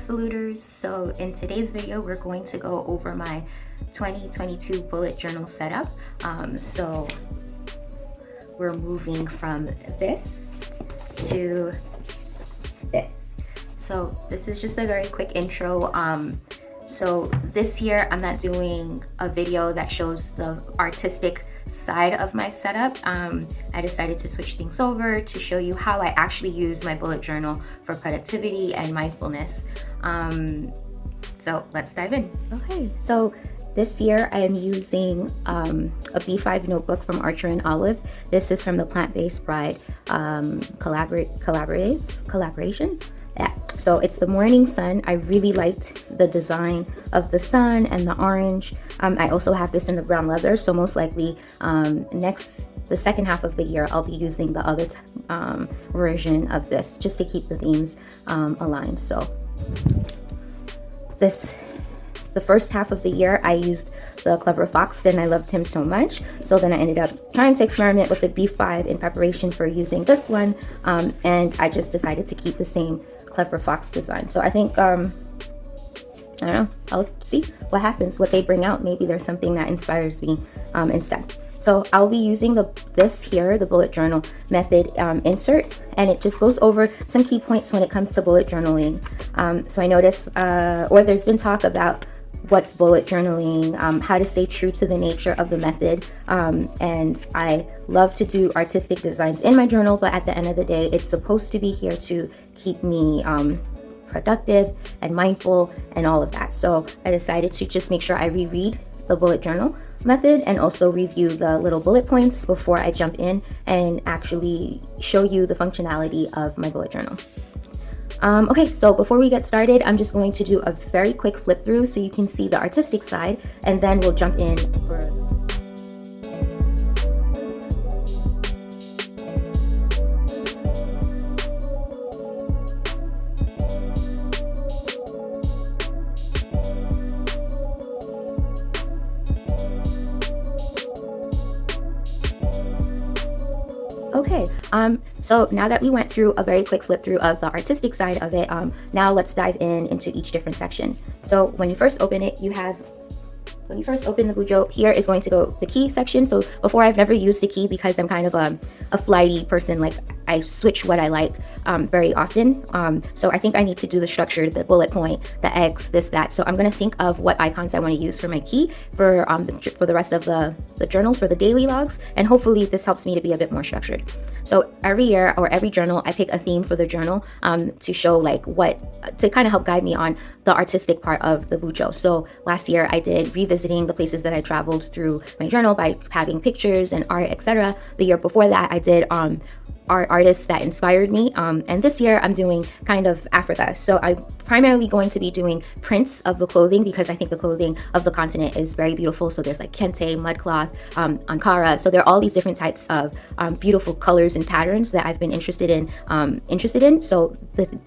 saluters. So in today's video we're going to go over my 2022 bullet journal setup. So we're moving from this to this. So this is just a very quick intro. So this year I'm not doing a video that shows the artistic side of my setup. I decided to switch things over to show you how I actually use my bullet journal for productivity and mindfulness. So let's dive in. Okay, so this year I am using a B5 notebook from Archer and Olive. This is from the Plant-Based Bride collaboration. Yeah. So it's the morning sun. I really liked the design of the sun and the orange. I also have this in the brown leather, so most likely the second half of the year I'll be using the other version of this just to keep the themes aligned. So the first half of the year I used the Clever Fox and I loved him so much, so then I ended up trying to experiment with the B5 in preparation for using this one, and I just decided to keep the same Clever Fox design. So I think I don't know, I'll see what happens, what they bring out. Maybe there's something that inspires me instead. So I'll be using this here, the bullet journal method insert, and it just goes over some key points when it comes to bullet journaling. So I noticed, or there's been talk about what's bullet journaling, how to stay true to the nature of the method, and I love to do artistic designs in my journal, but at the end of the day it's supposed to be here to keep me productive and mindful and all of that. So I decided to just make sure I reread the bullet journal method and also review the little bullet points before I jump in and actually show you the functionality of my bullet journal. Okay, so before we get started, I'm just going to do a very quick flip through so you can see the artistic side, and then we'll jump in for Okay, so now that we went through a very quick flip through of the artistic side of it, now let's dive into each different section. So when you first open it, when you first open the Bujo, here is going to go the key section. So before, I've never used a key because I'm kind of a flighty person. Like, I switch what I like very often. So I think I need to do the structure, the bullet point, the X, this, that. So I'm going to think of what icons I want to use for my key for the rest of the journal, for the daily logs. And hopefully this helps me to be a bit more structured. So every year or every journal, I pick a theme for the journal to show to kind of help guide me on the artistic part of the Bujo. So last year I did revisiting the places that I traveled through my journal by having pictures and art, etc. The year before that I did artists that inspired me, and this year I'm doing kind of Africa. So I'm primarily going to be doing prints of the clothing because I think the clothing of the continent is very beautiful. So there's like kente, mudcloth, ankara. So there are all these different types of beautiful colors and patterns that I've been interested in. So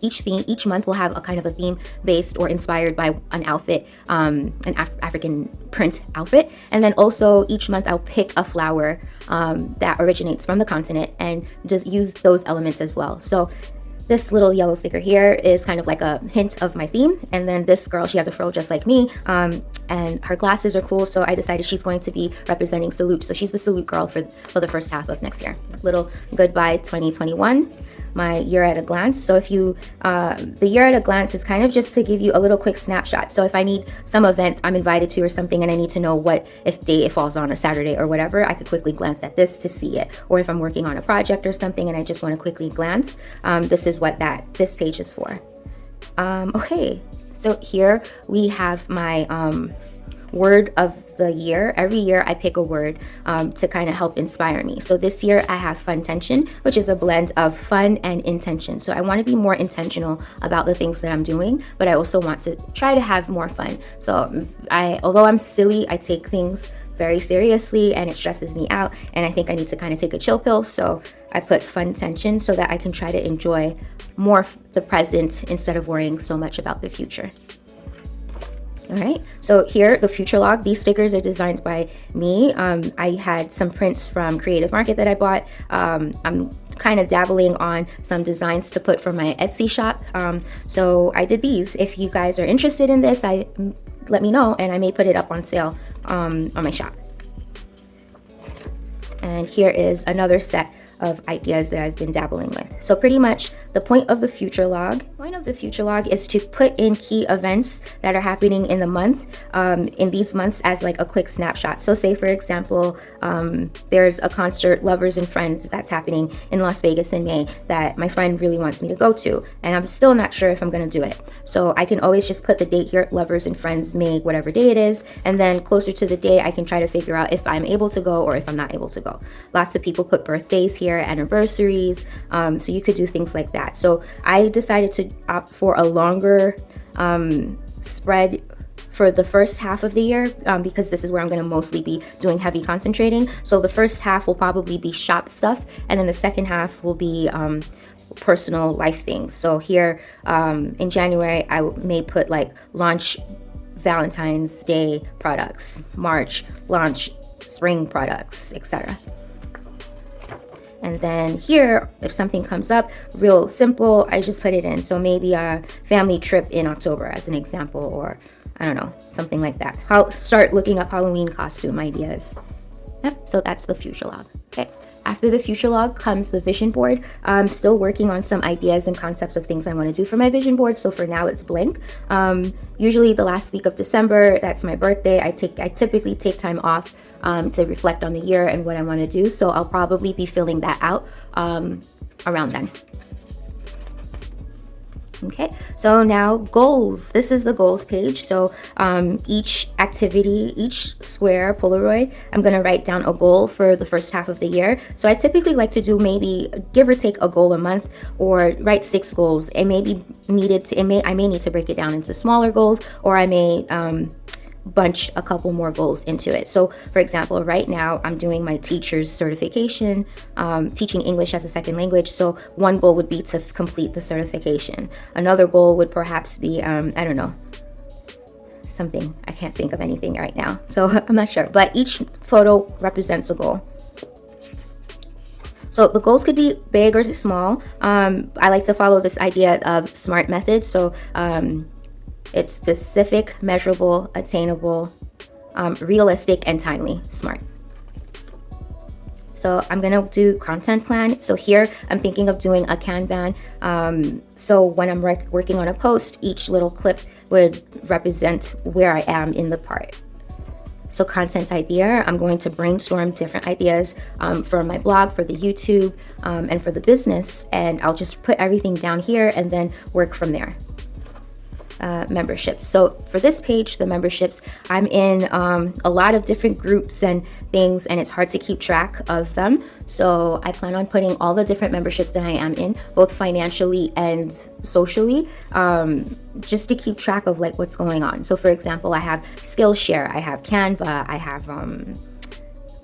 each month will have a kind of a theme based or inspired by an outfit, an African print outfit, and then also each month I'll pick a flower that originates from the continent and just use those elements as well. So this little yellow sticker here is kind of like a hint of my theme. And then this girl, she has a fro just like me, and her glasses are cool. So I decided she's going to be representing Salute. So she's the Salute girl for the first half of next year. Little goodbye 2021. My year at a glance. So if you the year at a glance is kind of just to give you a little quick snapshot. So if I need some event I'm invited to or something and I need to know if day it falls on, a Saturday or whatever, I could quickly glance at this to see it. Or if I'm working on a project or something and I just want to quickly glance, this is what this page is for. Okay, so here we have my word of the year. Every year I pick a word to kind of help inspire me. So this year I have fun tension, which is a blend of fun and intention. So I want to be more intentional about the things that I'm doing, but I also want to try to have more fun. So although I'm silly, I take things very seriously and it stresses me out, and I think I need to kind of take a chill pill. So I put fun tension so that I can try to enjoy more the present instead of worrying so much about the future. All right, so here, the future log, these stickers are designed by me. I had some prints from Creative Market that I bought. I'm kind of dabbling on some designs to put for my Etsy shop. So I did these. If you guys are interested in this, let me know, and I may put it up on sale on my shop. And here is another set of ideas that I've been dabbling with. So pretty much the point of the future log is to put in key events that are happening in the month, in these months, as like a quick snapshot. So say for example, there's a concert, Lovers and Friends, that's happening in Las Vegas in May that my friend really wants me to go to, and I'm still not sure if I'm gonna do it. So I can always just put the date here, Lovers and Friends, May, whatever day it is, and then closer to the day I can try to figure out if I'm able to go or if I'm not able to go. Lots of people put birthdays here, anniversaries, so you could do things like that. So I decided to opt for a longer spread for the first half of the year, because this is where I'm going to mostly be doing heavy concentrating. So the first half will probably be shop stuff, and then the second half will be personal life things. So here in January I may put like launch Valentine's Day products, March launch spring products, etc. And then here, if something comes up real simple, I just put it in. So maybe a family trip in October as an example, or I don't know, something like that. I'll start looking up Halloween costume ideas. Yep, so that's the future log. Okay. After the future log comes the vision board. I'm still working on some ideas and concepts of things I want to do for my vision board. So for now it's blank. Usually the last week of December, that's my birthday. I typically take time off to reflect on the year and what I want to do. So I'll probably be filling that out around then. Okay, so now goals. This is the goals page. So each activity, each square Polaroid, I'm going to write down a goal for the first half of the year. So I typically like to do maybe give or take a goal a month, or write 6 goals. It may be needed to, I may need to break it down into smaller goals, or I may bunch a couple more goals into it. So for example, right now I'm doing my teacher's certification, teaching English as a second language. So one goal would be to complete the certification. Another goal would perhaps be, I don't know, something. I can't think of anything right now, so I'm not sure, but each photo represents a goal. So the goals could be big or small. I like to follow this idea of SMART method. So it's specific, measurable, attainable, realistic, and timely. SMART. So I'm gonna do content plan. So here I'm thinking of doing a Kanban. So when I'm working on a post, each little clip would represent where I am in the part. So content idea, I'm going to brainstorm different ideas for my blog, for the YouTube, and for the business, and I'll just put everything down here and then work from there. Memberships. So for this page, the memberships, I'm in a lot of different groups and things, and it's hard to keep track of them. So I plan on putting all the different memberships that I am in, both financially and socially, just to keep track of like what's going on. So for example, I have Skillshare, I have Canva, I have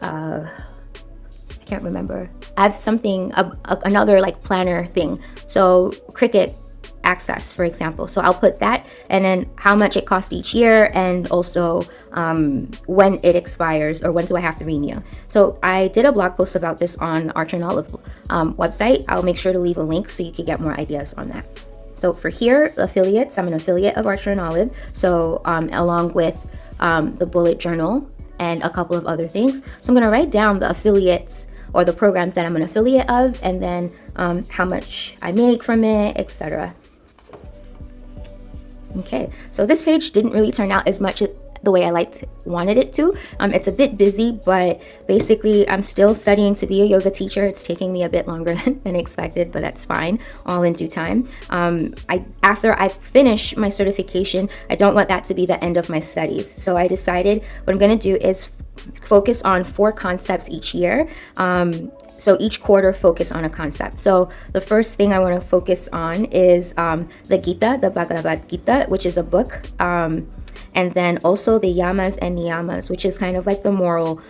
I can't remember. I have something, another like planner thing. So Cricut Access, for example. So I'll put that, and then how much it costs each year, and also when it expires, or when do I have to renew. So I did a blog post about this on Archer and Olive website. I'll make sure to leave a link so you can get more ideas on that. So for here, affiliates, I'm an affiliate of Archer and Olive. So along with the bullet journal and a couple of other things. So I'm going to write down the affiliates or the programs that I'm an affiliate of, and then how much I make from it, etc. Okay, so this page didn't really turn out as much the way I wanted it to. It's a bit busy, but basically I'm still studying to be a yoga teacher. It's taking me a bit longer than expected, but that's fine, all in due time. After I finish my certification, I don't want that to be the end of my studies. So I decided what I'm going to do is focus on 4 concepts each year. So each quarter focus on a concept. So the first thing I want to focus on is the Gita, the Bhagavad Gita, which is a book. And then also the yamas and niyamas, which is kind of like the moral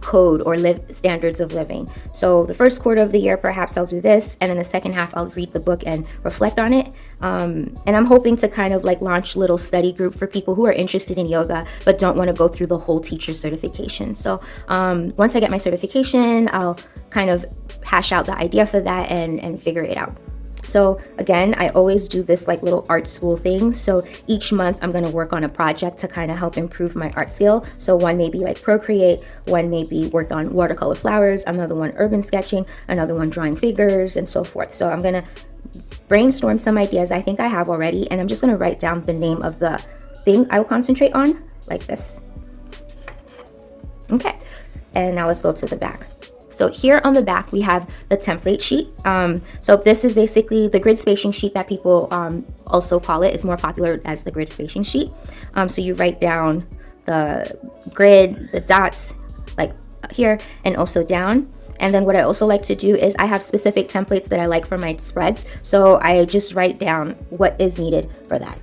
code or standards of living. So the first quarter of the year, perhaps I'll do this, and then the second half I'll read the book and reflect on it. And I'm hoping to kind of like launch little study group for people who are interested in yoga but don't want to go through the whole teacher certification. So once I get my certification, I'll kind of hash out the idea for that and figure it out. So again, I always do this like little art school thing. So each month I'm going to work on a project to kind of help improve my art skill. So one may be like Procreate, one may be work on watercolor flowers, another one urban sketching, another one drawing figures, and so forth. So I'm going to brainstorm some ideas I think I have already, and I'm just going to write down the name of the thing I'll concentrate on, like this. Okay, and now let's go to the back. So here on the back, we have the template sheet. So this is basically the grid spacing sheet that people also call it. It's more popular as the grid spacing sheet. So you write down the grid, the dots, like here, and also down. And then what I also like to do is I have specific templates that I like for my spreads. So I just write down what is needed for that.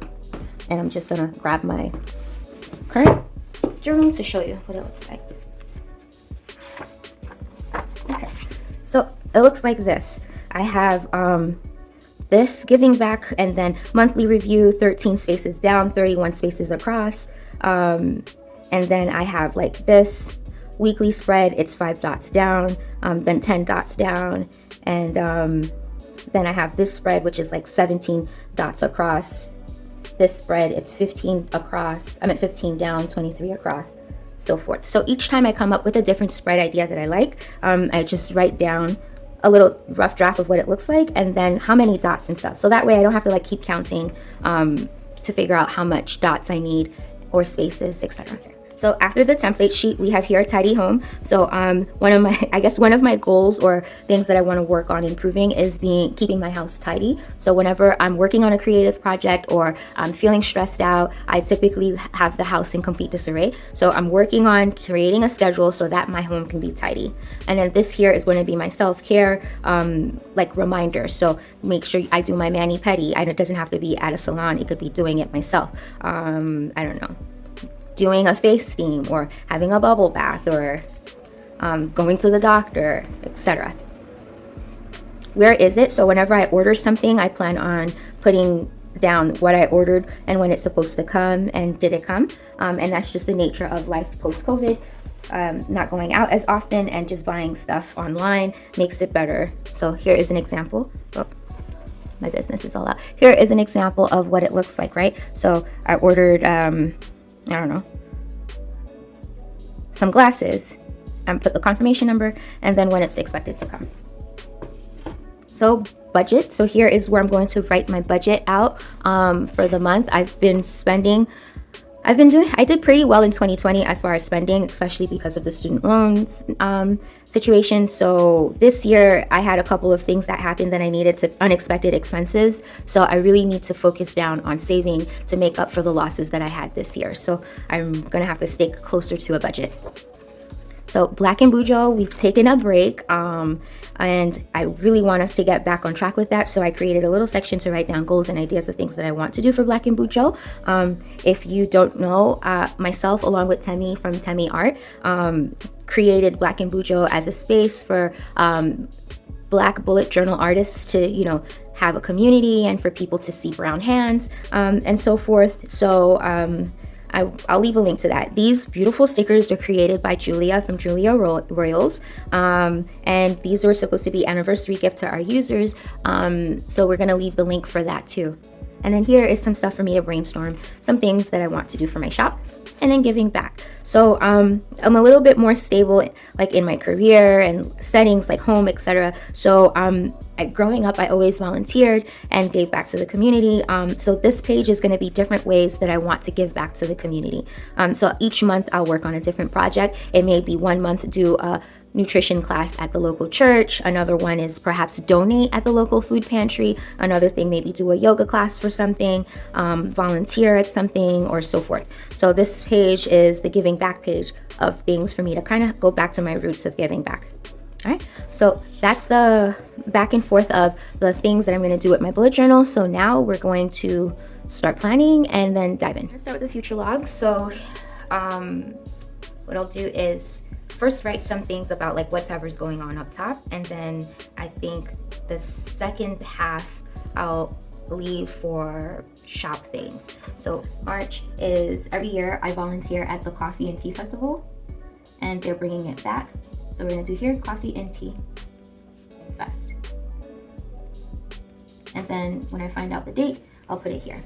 And I'm just gonna grab my current journal to show you what it looks like. Okay, so it looks like this. I have this giving back, and then monthly review, 13 spaces down, 31 spaces across. And then I have like this weekly spread, it's 5 dots down, then 10 dots down, and then I have this spread, which is like 17 dots across. This spread, it's 15 across, 15 down, 23 across, so forth. So each time I come up with a different spread idea that I like, I just write down a little rough draft of what it looks like, and then how many dots and stuff. So that way I don't have to like keep counting to figure out how much dots I need or spaces, etc. So after the template sheet, we have here Tidy Home. So one of my goals or things that I want to work on improving is keeping my house tidy. So whenever I'm working on a creative project or I'm feeling stressed out, I typically have the house in complete disarray. So I'm working on creating a schedule so that my home can be tidy. And then this here is going to be my self-care like reminder. So make sure I do my mani-pedi. It doesn't have to be at a salon. It could be doing it myself. I don't know, doing a face steam or having a bubble bath or going to the doctor, etc. Where is it? So whenever I order something, I plan on putting down what I ordered and when it's supposed to come and did it come. And that's just the nature of life post-COVID. Not going out as often and just buying stuff online makes it better. So here is an example. Oh, my business is all out. Here is an example of what it looks like, right? So I ordered I don't know, some glasses, and put the confirmation number and then when it's expected to come. So budget. So here is where I'm going to write my budget out for the month. I did pretty well in 2020 as far as spending, especially because of the student loans situation. So this year I had a couple of things that happened that I needed unexpected expenses. So I really need to focus down on saving to make up for the losses that I had this year. So I'm gonna have to stick closer to a budget. So BlackinBujo, we've taken a break, and I really want us to get back on track with that. So I created a little section to write down goals and ideas of things that I want to do for BlackinBujo. If you don't know, myself along with Temi from Temi Art created BlackinBujo as a space for Black bullet journal artists to, have a community and for people to see brown hands and so forth. So I'll leave a link to that. These beautiful stickers are created by Julia from Julia Royals, and these were supposed to be anniversary gift to our users, so we're gonna leave the link for that too. And then here is some stuff for me to brainstorm, some things that I want to do for my shop, and then giving back. So I'm a little bit more stable like in my career and settings like home, etc. So growing up, I always volunteered and gave back to the community. So this page is going to be different ways that I want to give back to the community. So each month I'll work on a different project. It may be one month do a nutrition class at the local church. Another one is perhaps donate at the local food pantry. Another thing, maybe do a yoga class for something, volunteer at something, or so forth. So this page is the giving back page of things for me to kind of go back to my roots of giving back. All right, so that's the back and forth of the things that I'm going to do with my bullet journal. So now we're going to start planning and then dive in. Let's start with the future log. So what I'll do is first write some things about like whatever's going on up top, and then I think the second half I'll leave for shop things. So March is every year I volunteer at the Coffee and Tea Festival, and they're bringing it back. So we're gonna do here coffee and tea. And then when I find out the date, I'll put it here.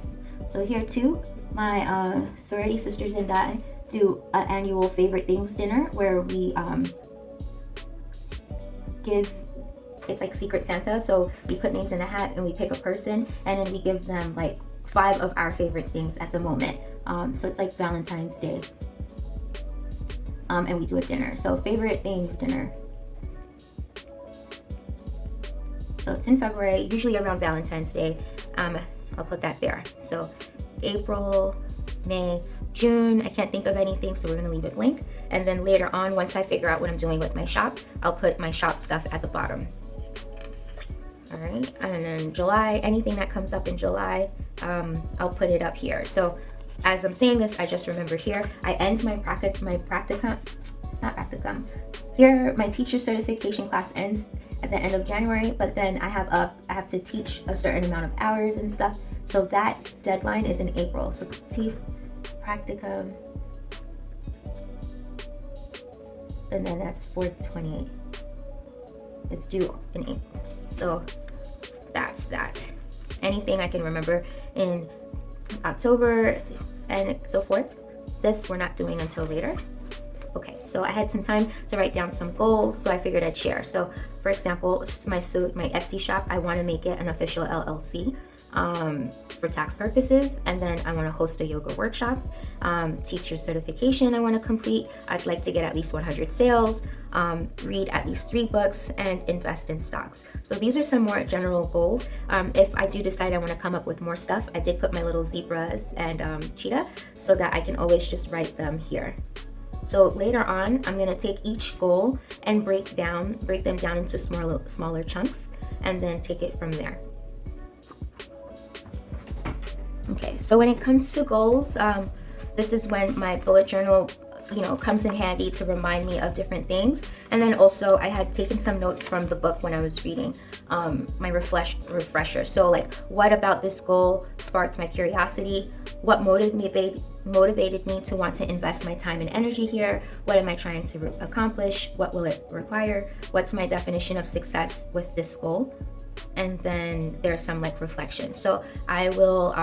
So here too, my sorority sisters and I do an annual favorite things dinner where we give, it's like Secret Santa. So we put names in a hat and we pick a person, and then we give them like 5 of our favorite things at the moment. So it's like Valentine's Day. And we do a dinner. So favorite things dinner. So it's in February, usually around Valentine's Day. I'll put that there. So April, May, June, I can't think of anything, so we're gonna leave it blank. And then later on, once I figure out what I'm doing with my shop, I'll put my shop stuff at the bottom. All right, and then July, anything that comes up in July, I'll put it up here. So as I'm saying this, I just remembered here, I end my practicum. Here, my teacher certification class ends at the end of January, but then I have to teach a certain amount of hours and stuff. So that deadline is in April. So see, practicum, and then that's 4/28. It's due in April. So that's that. Anything I can remember in October and so forth. This we're not doing until later. Okay, so I had some time to write down some goals, so I figured I'd share. So for example, my Etsy shop, I want to make it an official LLC for tax purposes, and then I want to host a yoga workshop. Teacher certification I want to complete. I'd like to get at least 100 sales, read at least 3 books, and invest in stocks. So these are some more general goals. If I do decide I want to come up with more stuff, I did put my little zebras and cheetah so that I can always just write them here. So later on, I'm gonna take each goal and break them down into smaller chunks, and then take it from there. Okay, so when it comes to goals, this is when my bullet journal, comes in handy to remind me of different things. And then also I had taken some notes from the book when I was reading my refresher. So like, what about this goal sparked my curiosity? What motivated me to want to invest my time and energy here? What am I trying to accomplish? What will it require? What's my definition of success with this goal? And then there's some like reflection. So I will,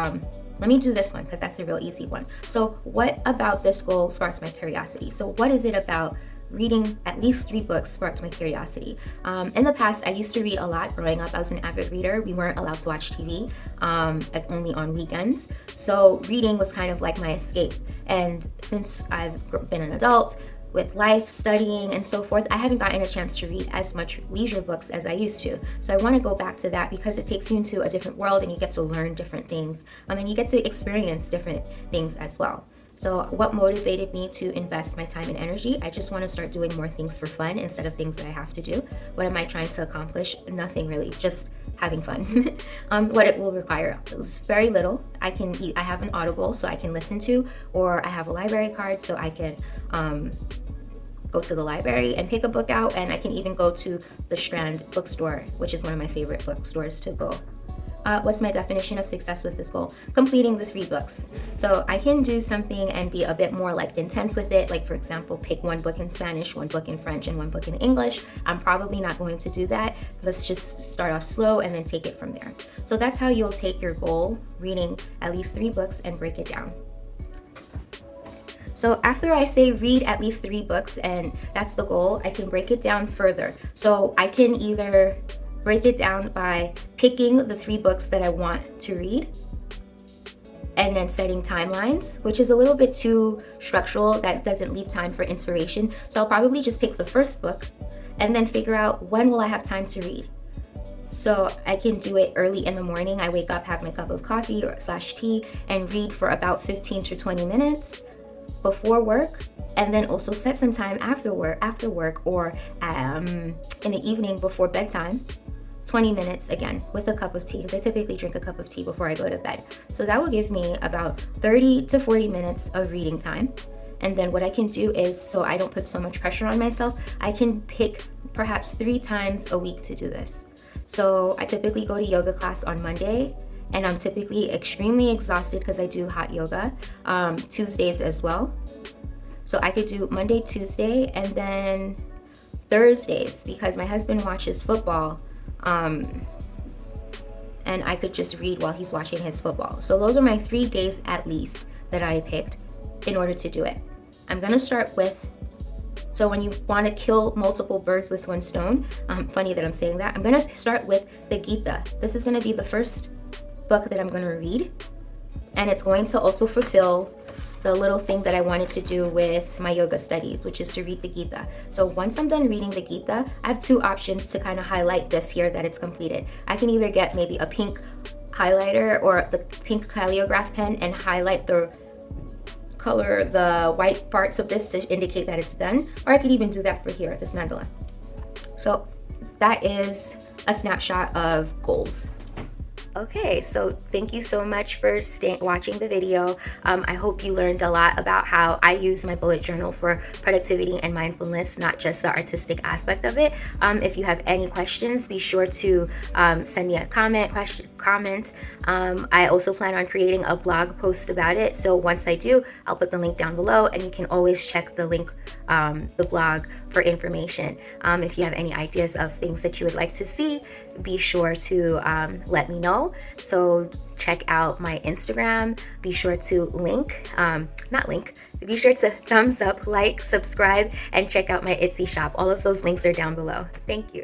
let me do this one because that's a real easy one. So what about this goal sparked my curiosity? So what is it about reading at least 3 books sparked my curiosity? In the past, I used to read a lot. Growing up, I was an avid reader. We weren't allowed to watch TV, only on weekends. So reading was kind of like my escape. And since I've been an adult, with life, studying, and so forth, I haven't gotten a chance to read as much leisure books as I used to. So I want to go back to that because it takes you into a different world and you get to learn different things. And you get to experience different things as well. So what motivated me to invest my time and energy? I just want to start doing more things for fun instead of things that I have to do. What am I trying to accomplish? Nothing really, just having fun. What it will require, it's very little. I have an Audible so I can listen to, or I have a library card so I can go to the library and pick a book out, and I can even go to the Strand bookstore, which is one of my favorite bookstores to go. What's my definition of success with this goal? Completing the 3 books. So I can do something and be a bit more like intense with it. Like for example, pick 1 book in Spanish, 1 book in French, and 1 book in English. I'm probably not going to do that. Let's just start off slow and then take it from there. So that's how you'll take your goal, reading at least 3 books, and break it down. So after I say read at least 3 books, and that's the goal, I can break it down further. So I can either break it down by picking the 3 books that I want to read, and then setting timelines, which is a little bit too structural. That doesn't leave time for inspiration. So I'll probably just pick the first book and then figure out when will I have time to read. So I can do it early in the morning. I wake up, have my cup of coffee or /tea, and read for about 15 to 20 minutes before work, and then also set some time after work or in the evening before bedtime, 20 minutes again with a cup of tea, because I typically drink a cup of tea before I go to bed. So that will give me about 30 to 40 minutes of reading time. And then what I can do is, so I don't put so much pressure on myself, I can pick perhaps 3 times a week to do this. So I typically go to yoga class on Monday, and I'm typically extremely exhausted because I do hot yoga, Tuesdays as well. So I could do Monday, Tuesday, and then Thursdays, because my husband watches football. And and I could just read while he's watching his football. So those are my 3 days at least that I picked in order to do it. I'm gonna start with, so when you want to kill multiple birds with one stone, funny that I'm saying that, I'm gonna start with the Gita. This is gonna be the first book that I'm gonna read, and it's going to also fulfill the little thing that I wanted to do with my yoga studies, which is to read the Gita. So once I'm done reading the Gita, I have 2 options to kind of highlight this here that it's completed. I can either get maybe a pink highlighter or the pink Calliograph pen and highlight the color, the white parts of this to indicate that it's done, or I could even do that for here, this mandala. So that is a snapshot of goals. Okay, so thank you so much for watching the video. I hope you learned a lot about how I use my bullet journal for productivity and mindfulness, not just the artistic aspect of it. If you have any questions, be sure to send me a comment. I also plan on creating a blog post about it. So once I do, I'll put the link down below, and you can always check the link, the blog, for information. If you have any ideas of things that you would like to see, be sure to let me know. So check out my Instagram. Be sure to be sure to thumbs up, like, subscribe, and check out my Etsy shop. All of those links are down below. Thank you.